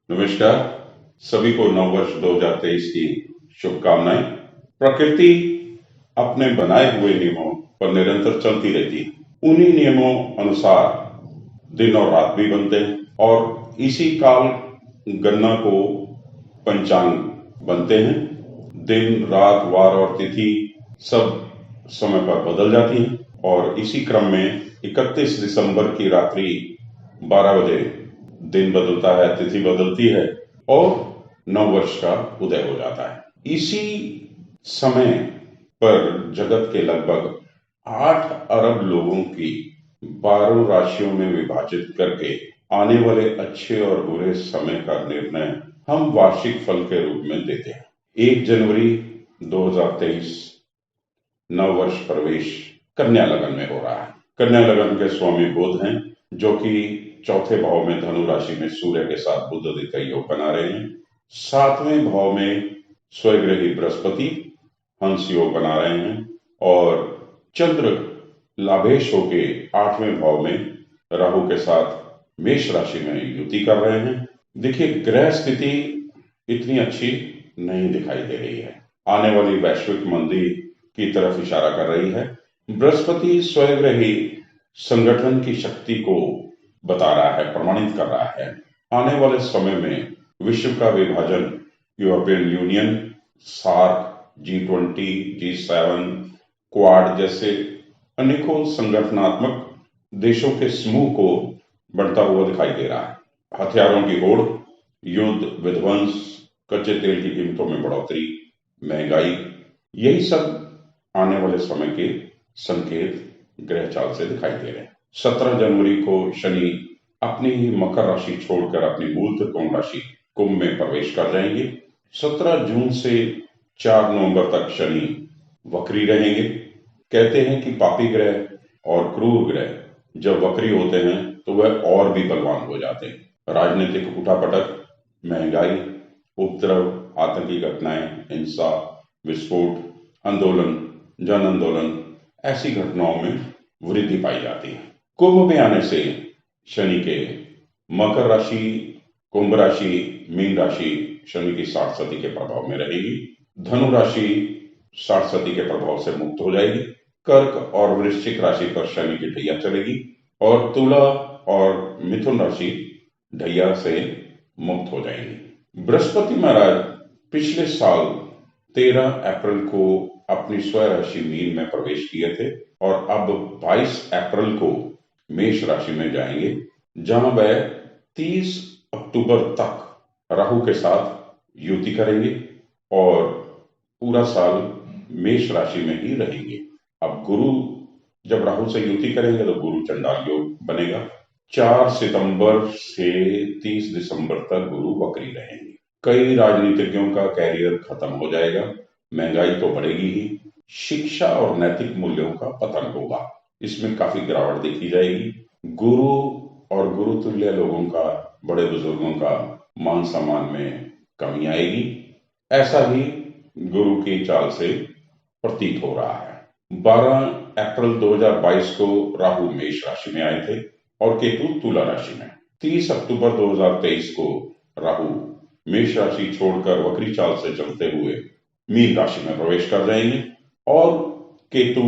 नमस्कार। सभी को नववर्ष 2023 की शुभकामनाएं। प्रकृति अपने बनाए हुए नियमों पर निरंतर चलती रहती है। उन्हीं नियमों अनुसार दिन और रात भी बनते हैं और इसी काल गणना को पंचांग बनते हैं। दिन, रात, वार और तिथि सब समय पर बदल जाती हैं और इसी क्रम में 31 दिसंबर की रात्रि 12 बजे दिन बदलता है, तिथि बदलती है और नववर्ष का उदय हो जाता है। इसी समय पर जगत के लगभग 8 अरब लोगों की 12 राशियों में विभाजित करके आने वाले अच्छे और बुरे समय का निर्णय हम वार्षिक फल के रूप में देते हैं। 1 जनवरी 2023 नववर्ष प्रवेश कन्या लगन में हो रहा है। कन्या लगन के स्वामी बुध हैं, जो कि चौथे भाव में धनु राशि में सूर्य के साथ बुध आदित्य योग बना रहे हैं। 7वें भाव में स्वग्रही बृहस्पति हंस योग बना रहे हैं और चंद्र लाभेश होके 8वें भाव में राहु के साथ मेष राशि में युति कर रहे हैं। देखिए, ग्रह स्थिति इतनी अच्छी नहीं दिखाई दे रही है। आने वाली वैश्विक मंदी की तरफ इशारा कर रही है। बृहस्पति स्वग्रही संगठन की शक्ति को बता रहा है, प्रमाणित कर रहा है। आने वाले समय में विश्व का विभाजन European union, SAARC, G20, G7, quad जैसे अनेकों संगठनात्मक देशों के समूह को बढ़ता हुआ दिखाई दे रहा है। हथियारों की होड़, युद्ध, विध्वंस, कच्चे तेल की कीमतों में बढ़ोतरी, महंगाई, यही सब आने वाले समय के संकेत ग्रह चाल से दिखाई दे रहे हैं। 17 जनवरी को शनि अपनी ही मकर राशि छोड़कर अपनी मूल त्रिकोण राशि कुंभ में प्रवेश कर जाएंगे। 17 जून से 4 नवंबर तक शनि वक्री रहेंगे। कहते हैं कि पापी ग्रह और क्रूर ग्रह जब वक्री होते हैं तो वह और भी बलवान हो जाते हैं। राजनीतिक उठापटक, महंगाई, उपद्रव, आतंकी घटनाएं, हिंसा, विस्फोट, आंदोलन, जन आंदोलन, ऐसी घटनाओं में वृद्धि पाई जाती है। कुंभ में आने से शनि के मकर राशि, कुंभ राशि, मीन राशि शनि की 60 सती के प्रभाव में रहेगी। धनु राशि 60 सती के प्रभाव से मुक्त हो जाएगी। कर्क और वृश्चिक राशि पर शनि की ढैया चलेगी और तुला और मिथुन राशि ढैया से मुक्त हो जाएंगी। बृहस्पति महाराज पिछले साल 13 अप्रैल को अपनी स्व राशि मीन में प्रवेश किए थे और अब 22 अप्रैल को मेष राशि में जाएंगे, जहां वह 30 अक्टूबर तक राहु के साथ युति करेंगे और पूरा साल मेष राशि में ही रहेंगे। अब गुरु जब राहु से युति करेंगे तो गुरु चंडाल योग बनेगा। 4 सितंबर से 30 दिसंबर तक गुरु वक्री रहेंगे। कई राजनीतिज्ञों का कैरियर खत्म हो जाएगा। महंगाई तो बढ़ेगी ही, शिक्षा और नैतिक मूल्यों का पतन होगा, इसमें काफी गिरावट देखी जाएगी। गुरु और गुरु तुल्य लोगों का, बड़े बुजुर्गों का मान सम्मान में कमी आएगी, ऐसा ही गुरु की चाल से प्रतीत हो रहा है। 12 अप्रैल 2022 को राहु मेष राशि में आए थे और केतु तुला राशि में। 30 अक्टूबर 2023 को राहु मेष राशि छोड़कर वक्री चाल से चलते हुए मीन राशि में प्रवेश कर जाएंगे और केतु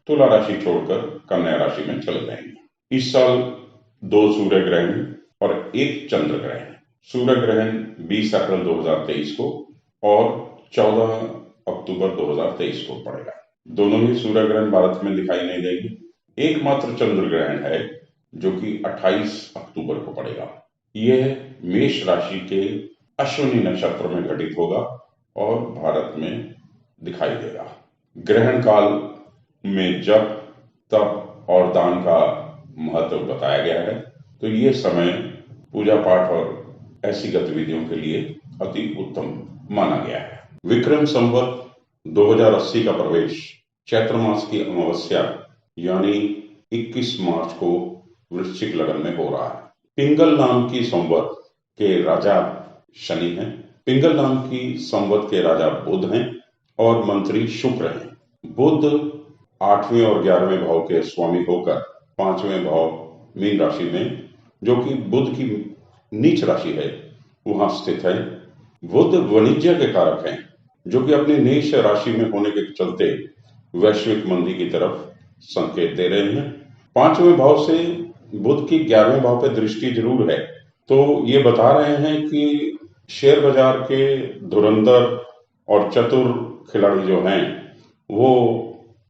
तुला राशि छोड़कर कन्या राशि में चले जाएंगे। इस साल 2 सूर्य ग्रहण और 1 चंद्र ग्रहण। सूर्य ग्रहण 20 अप्रैल 2023 को और 14 अक्टूबर 2023 को पड़ेगा। दोनों ही सूर्य ग्रहण भारत में दिखाई नहीं देंगे। एकमात्र चंद्र ग्रहण है जो कि 28 अक्टूबर को पड़ेगा। यह मेष राशि के अश्विनी नक्षत्र में घटित होगा और भारत में दिखाई देगा। ग्रहण काल में जप, तप और दान का महत्व बताया गया है, तो ये समय पूजा पाठ और ऐसी गतिविधियों के लिए अति उत्तम माना गया है। विक्रम संवत 2080 का प्रवेश चैत्र मास की अमावस्या यानी 21 मार्च को वृश्चिक लगन में हो रहा है। पिंगल नाम की संवत के राजा शनि हैं। पिंगल नाम की संवत के राजा बुध हैं और मंत्री शुक्र हैं। बुध 8वें और 11वें भाव के स्वामी होकर 5वें भाव मीन राशि में, जो कि बुध की नीच राशि है, वहां स्थित है। बुध वाणिज्य के कारक हैं, जो कि अपनी नीच राशि में होने के चलते वैश्विक मंदी की तरफ संकेत दे रहे हैं। 5वें भाव से बुध की 11वें भाव पर दृष्टि जरूर है, तो ये बता रहे हैं कि शेयर बाजार के धुरंधर और चतुर खिलाड़ी जो हैं, वो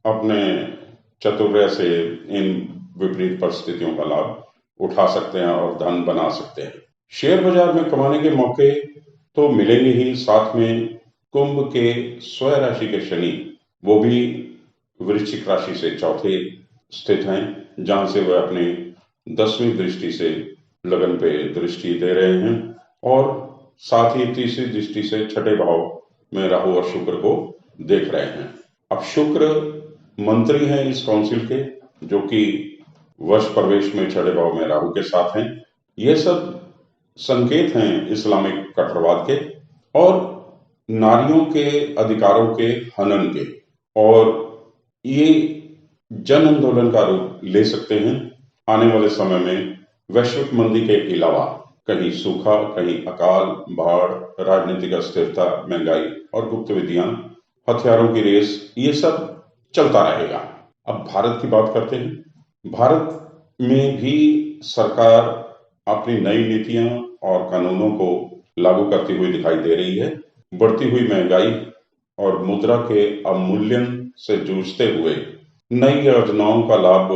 अपने चतुर्य से इन विपरीत परिस्थितियों का लाभ उठा सकते हैं और धन बना सकते हैं। शेयर बाजार में कमाने के मौके तो मिलेंगे ही, साथ में कुंभ के स्वयं राशि के शनि, वो भी वृश्चिक राशि से चौथे स्थित हैं, जहां से वह अपनी 10वीं दृष्टि से लगन पे दृष्टि दे रहे हैं और साथ ही तीसरी दृष्टि से छठे भाव में राहु और शुक्र को देख रहे हैं। अब शुक्र मंत्री हैं इस काउंसिल के, जो कि वर्ष प्रवेश में छठे भाव में राहु के साथ हैं। ये सब संकेत हैं इस्लामिक कट्टरवाद के और नारियों के अधिकारों के हनन के, और ये जन आंदोलन का रूप ले सकते हैं। आने वाले समय में वैश्विक मंदी के अलावा कहीं सूखा, कहीं अकाल, बाढ़, राजनीतिक अस्थिरता, महंगाई और गुप्त विधियां, हथियारों की रेस, ये सब चलता रहेगा। अब भारत की बात करते हैं। भारत में भी सरकार अपनी नई नीतियां और कानूनों को लागू करती हुई दिखाई दे रही है। बढ़ती हुई महंगाई और मुद्रा के अवमूल्यन से जूझते हुए नई योजनाओं का लाभ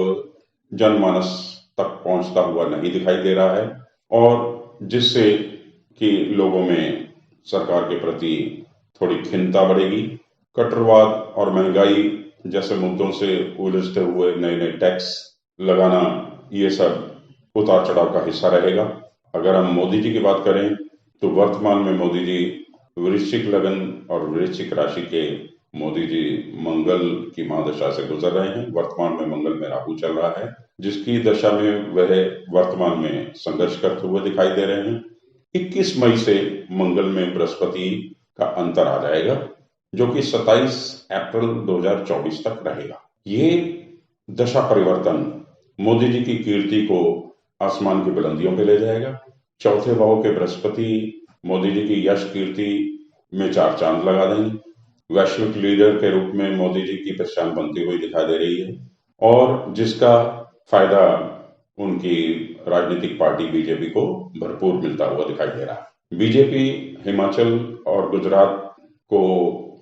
जनमानस तक पहुंचता हुआ नहीं दिखाई दे रहा है, और जिससे कि लोगों में सरकार के प्रति थोड़ी खिन्नता बढ़ेगी। कट्टरवाद और महंगाई जैसे मुद्दों से उलझते हुए नए नए टैक्स लगाना, ये सब उतार चढ़ाव का हिस्सा रहेगा। अगर हम मोदी जी की बात करें तो वर्तमान में मोदी जी वृश्चिक लगन और वृश्चिक राशि के मोदी जी मंगल की महादशा से गुजर रहे हैं। वर्तमान में मंगल में राहु चल रहा है, जिसकी दशा में वह वर्तमान में संघर्ष करते हुए दिखाई दे रहे हैं। 21 मई से मंगल में बृहस्पति का अंतर आ जाएगा, जो कि 27 अप्रैल 2024 तक रहेगा। ये दशा परिवर्तन मोदी जी की कीर्ति को आसमान की बुलंदियों पे ले जाएगा। चौथे भाव के बृहस्पति मोदी जी की यश कीर्ति में चार चांद लगा देंगे। वैश्विक लीडर के रूप में मोदी जी की पहचान बनती हुई दिखाई दे रही है, और जिसका फायदा उनकी राजनीतिक पार्टी बीजेपी को भरपूर मिलता हुआ दिखाई दे रहा है। बीजेपी हिमाचल और गुजरात को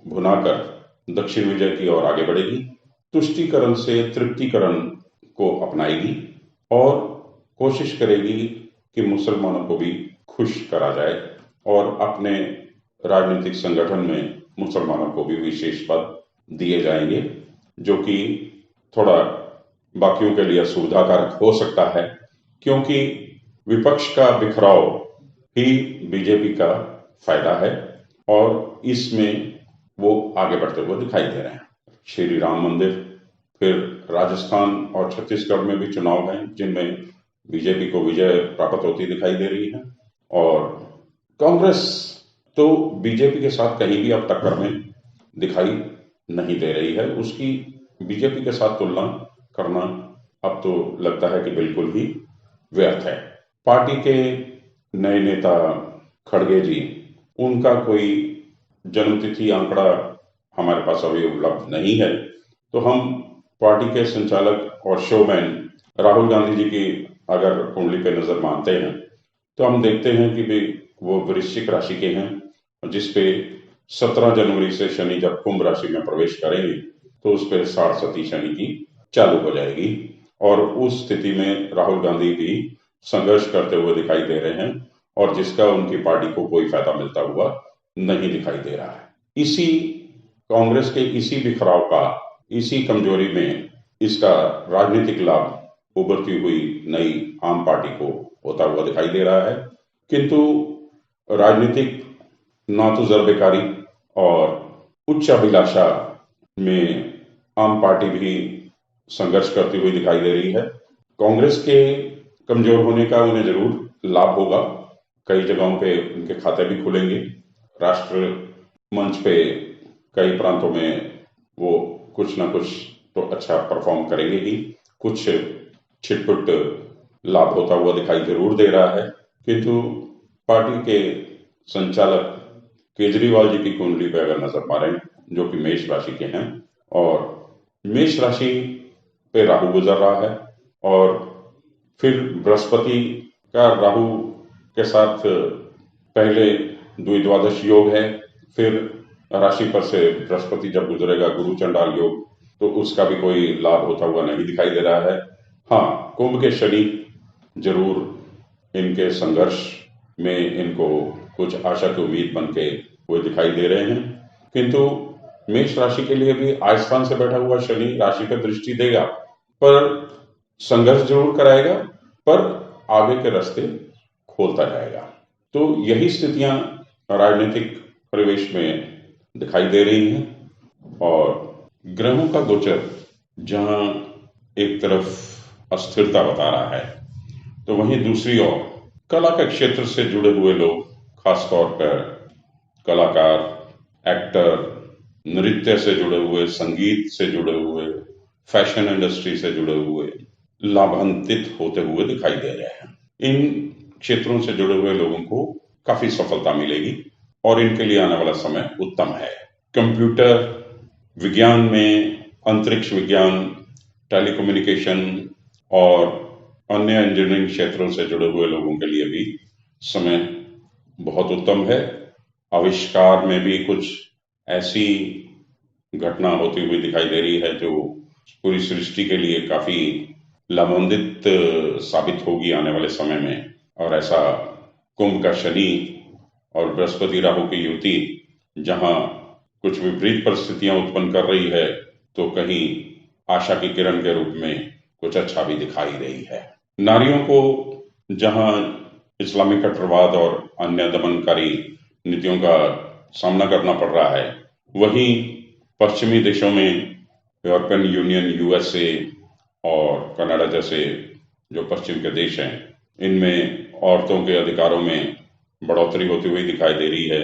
भुनाकर दक्षिण विजय की ओर आगे बढ़ेगी, तुष्टीकरण से तृप्तिकरण को अपनाएगी और कोशिश करेगी कि मुसलमानों को भी खुश करा जाए, और अपने राजनीतिक संगठन में मुसलमानों को भी विशेष पद दिए जाएंगे, जो कि थोड़ा बाकियों के लिए सुविधाकारक हो सकता है, क्योंकि विपक्ष का बिखराव ही बीजेपी का फायदा है और इसमें वो आगे बढ़ते हुए दिखाई दे रहे हैं। श्री राम मंदिर, फिर राजस्थान और छत्तीसगढ़ में भी चुनाव हैं, जिनमें बीजेपी को विजय प्राप्त होती दिखाई दे रही है, और कांग्रेस तो बीजेपी के साथ कहीं भी अब टक्कर में दिखाई नहीं दे रही है। उसकी बीजेपी के साथ तुलना करना अब तो लगता है कि बिल्कुल ही व्यर्थ है। पार्टी के नए नेता खड़गे जी, उनका कोई जन्मतिथि आंकड़ा हमारे पास अभी उपलब्ध नहीं है, तो हम पार्टी के संचालक और शोमैन राहुल गांधी जी की अगर कुंडली पे नजर मानते हैं, तो हम देखते हैं कि भी वो वृश्चिक राशि के हैं, जिसपे 17 जनवरी से शनि जब कुंभ राशि में प्रवेश करेंगे तो उस पर 60 शनि की चालू हो जाएगी, और उस स्थिति में राहुल गांधी भी संघर्ष करते हुए दिखाई दे रहे हैं, और जिसका उनकी पार्टी को कोई फायदा मिलता हुआ नहीं दिखाई दे रहा है। इसी कांग्रेस के इसी बिखराव का, इसी कमजोरी में इसका राजनीतिक लाभ उभरती हुई नई आम पार्टी को होता हुआ दिखाई दे रहा है। किंतु राजनीतिक नातुजर्बेकारी और उच्च अभिलाषा में आम पार्टी भी संघर्ष करती हुई दिखाई दे रही है। कांग्रेस के कमजोर होने का उन्हें जरूर लाभ होगा, कई जगहों पे उनके खाते भी खुलेंगे, राष्ट्र मंच पे कई प्रांतों में वो कुछ ना कुछ तो अच्छा परफॉर्म करेंगे ही, कुछ छिटपुट लाभ होता हुआ दिखाई जरूर दे रहा है। किंतु पार्टी के संचालक केजरीवाल जी की कुंडली पे अगर नजर मारें, जो कि मेष राशि के हैं, और मेष राशि पे राहु गुजर रहा है, और फिर बृहस्पति का राहु के साथ पहले द्विद्वादश योग है, फिर राशि पर से बृहस्पति जब गुजरेगा गुरु चंडाल योग, तो उसका भी कोई लाभ होता हुआ नहीं दिखाई दे रहा है। हाँ, कुंभ के शनि जरूर इनके संघर्ष में इनको कुछ आशा की उम्मीद बन के वो दिखाई दे रहे हैं, किंतु मेष राशि के लिए भी आज स्थान से बैठा हुआ शनि राशि पर दृष्टि देगा, पर संघर्ष जरूर कराएगा, पर आगे के रास्ते खोलता जाएगा। तो यही स्थितियां राजनीतिक परिवेश में दिखाई दे रही हैं। और ग्रहों का गोचर जहां एक तरफ अस्थिरता बता रहा है, तो वहीं दूसरी ओर कला के क्षेत्र से जुड़े हुए लोग, खासतौर पर कलाकार, एक्टर, नृत्य से जुड़े हुए, संगीत से जुड़े हुए, फैशन इंडस्ट्री से जुड़े हुए, लाभान्वित होते हुए दिखाई दे रहे हैं। इन क्षेत्रों से जुड़े हुए लोगों को काफी सफलता मिलेगी और इनके लिए आने वाला समय उत्तम है। कंप्यूटर विज्ञान में, अंतरिक्ष विज्ञान, टेलीकम्युनिकेशन और अन्य इंजीनियरिंग क्षेत्रों से जुड़े हुए लोगों के लिए भी समय बहुत उत्तम है। आविष्कार में भी कुछ ऐसी घटना होती हुई दिखाई दे रही है जो पूरी सृष्टि के लिए काफी लाभान्वित साबित होगी आने वाले समय में। और ऐसा कुंभ का शनि और बृहस्पति राहु की युति जहां कुछ विपरीत परिस्थितियां उत्पन्न कर रही है, तो कहीं आशा की किरण के रूप में कुछ अच्छा भी दिखाई रही है। नारियों को जहां इस्लामिक कट्टरवाद और अन्य दमनकारी नीतियों का सामना करना पड़ रहा है, वहीं पश्चिमी देशों में यूरोपियन यूनियन, यूएसए और कनाडा जैसे जो पश्चिम के देश हैं, इनमें औरतों के अधिकारों में बढ़ोतरी होती हुई दिखाई दे रही है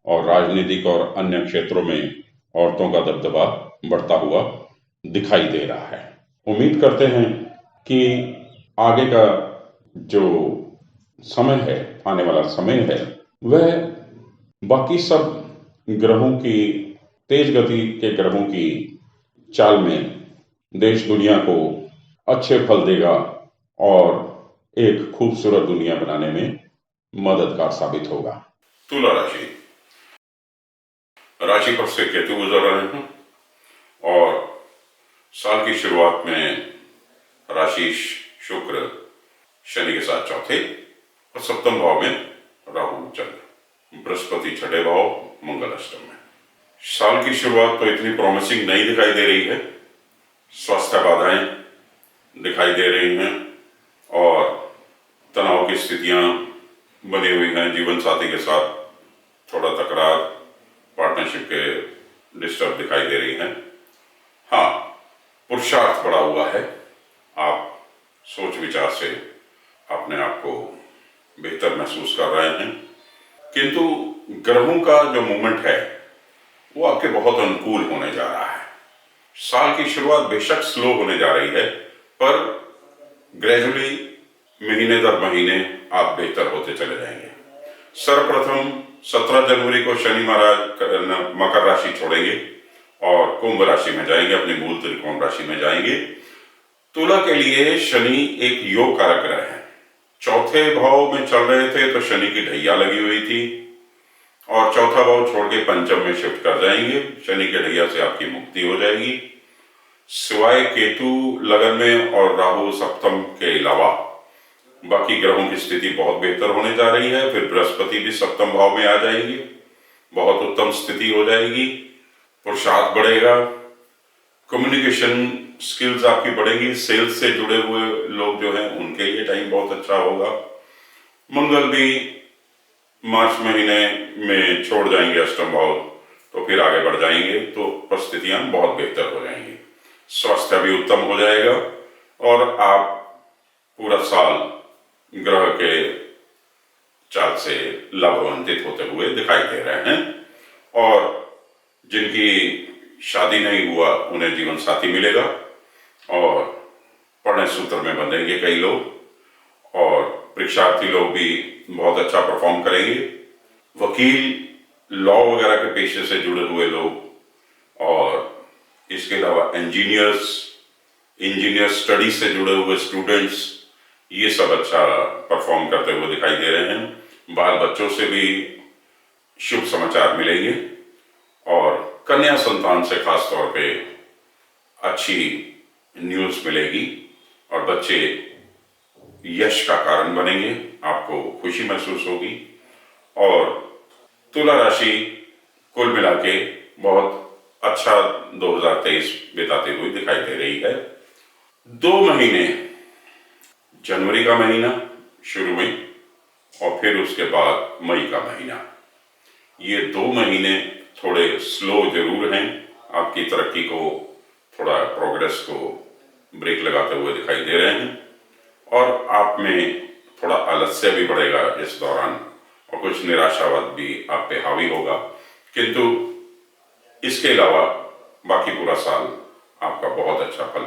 और राजनीतिक और अन्य क्षेत्रों में औरतों का दबदबा बढ़ता हुआ दिखाई दे रहा है। उम्मीद करते हैं कि आगे का जो समय है, आने वाला समय है, वह बाकी सब ग्रहों की, तेज गति के ग्रहों की चाल में देश दुनिया को अच्छे फल देगा और एक खूबसूरत दुनिया बनाने में मददगार साबित होगा। तुला राशि, राशि पर से केतु गुजर रहे हैं और साल की शुरुआत में राशि शुक्र शनि के साथ चौथे और सप्तम भाव में राहु चंद्र, बृहस्पति छठे भाव, मंगल अष्टम में। साल की शुरुआत तो इतनी प्रॉमिसिंग नहीं दिखाई दे रही है। स्वास्थ्य बाधाएं दिखाई दे रही हैं और तनाव की स्थितियां बनी हुई हैं। जीवन साथी के साथ थोड़ा तकरार, पार्टनरशिप के डिस्टर्ब दिखाई दे रही हैं। हाँ, पुरुषार्थ बढ़ा हुआ है। आप सोच विचार से अपने आप को बेहतर महसूस कर रहे हैं, किंतु ग्रहों का जो मूवमेंट है वो आपके बहुत अनुकूल होने जा रहा है। साल की शुरुआत बेशक स्लो होने जा रही है, पर ग्रेजुअली महीने दर महीने आप बेहतर होते चले जाएंगे। सर्वप्रथम 17 जनवरी को शनि महाराज मकर राशि छोड़ेंगे और कुंभ राशि में जाएंगे, अपनी मूल त्रिकोण राशि में जाएंगे। तुला के लिए शनि एक योग कारक ग्रह है। चौथे भाव में चल रहे थे तो शनि की ढैया लगी हुई थी और चौथा भाव छोड़ के पंचम में शिफ्ट कर जाएंगे। शनि के ढैया से आपकी मुक्ति हो जाएगी। सिवाय केतु लगन में और राहु सप्तम के अलावा बाकी ग्रहों की स्थिति बहुत बेहतर होने जा रही है। फिर बृहस्पति भी सप्तम भाव में आ जाएगी, बहुत उत्तम स्थिति हो जाएगी। पुरुषार्थ बढ़ेगा, कम्युनिकेशन स्किल्स आपकी बढ़ेंगी। सेल्स से जुड़े हुए लोग जो हैं उनके लिए टाइम बहुत अच्छा होगा। मंगल भी मार्च महीने में छोड़ जाएंगे अष्टम भाव, तो फिर आगे बढ़ जाएंगे, तो परिस्थितियां बहुत बेहतर हो जाएंगी। स्वास्थ्य भी उत्तम हो जाएगा और आप पूरा साल ग्रह के चाल से लाभान्वित होते हुए दिखाई दे रहे हैं। और जिनकी शादी नहीं हुआ उन्हें जीवन साथी मिलेगा और पढ़ने सूत्र में बंधेंगे कई लोग, और परीक्षार्थी लोग भी बहुत अच्छा परफॉर्म करेंगे। वकील, लॉ वगैरह के पेशे से जुड़े हुए लोग और इसके अलावा इंजीनियर स्टडी से जुड़े हुए स्टूडेंट्स, ये सब अच्छा परफॉर्म करते हुए दिखाई दे रहे हैं। बाल बच्चों से भी शुभ समाचार मिलेंगे और कन्या संतान से खास तौर पे अच्छी न्यूज मिलेगी और बच्चे यश का कारण बनेंगे, आपको खुशी महसूस होगी। और तुला राशि कुल मिला के बहुत अच्छा 2023 बिताते हुए दिखाई दे रही है। 2 महीने, जनवरी का महीना शुरू में और फिर उसके बाद मई का महीना, ये 2 महीने थोड़े स्लो जरूर हैं, आपकी तरक्की को, थोड़ा प्रोग्रेस को ब्रेक लगाते हुए दिखाई दे रहे हैं और आप में थोड़ा आलस्य भी बढ़ेगा इस दौरान और कुछ निराशावाद भी आप पे हावी होगा, किंतु इसके अलावा बाकी पूरा साल आपका बहुत अच्छा फल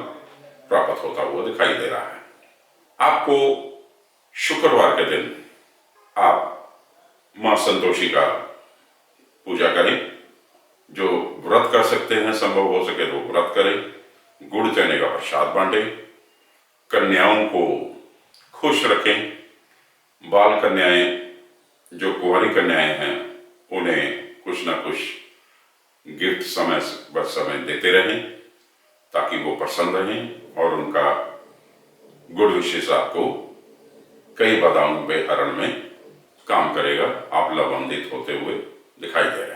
प्राप्त होता हुआ दिखाई दे रहा है। आपको शुक्रवार के दिन आप मां संतोषी का पूजा करें, जो व्रत कर सकते हैं संभव हो सके तो व्रत करें, गुड़ चने का प्रसाद बांटें, कन्याओं को खुश रखें, बाल कन्याएं जो कुंवारी कन्याएं हैं उन्हें कुछ ना कुछ गिफ्ट समय बर समय देते रहें ताकि वो प्रसन्न रहें और उनका गुड विशेष आपको कई बाधाओं पे हरण में काम करेगा, आप लाभान्वित होते हुए दिखाई दे रहे हैं।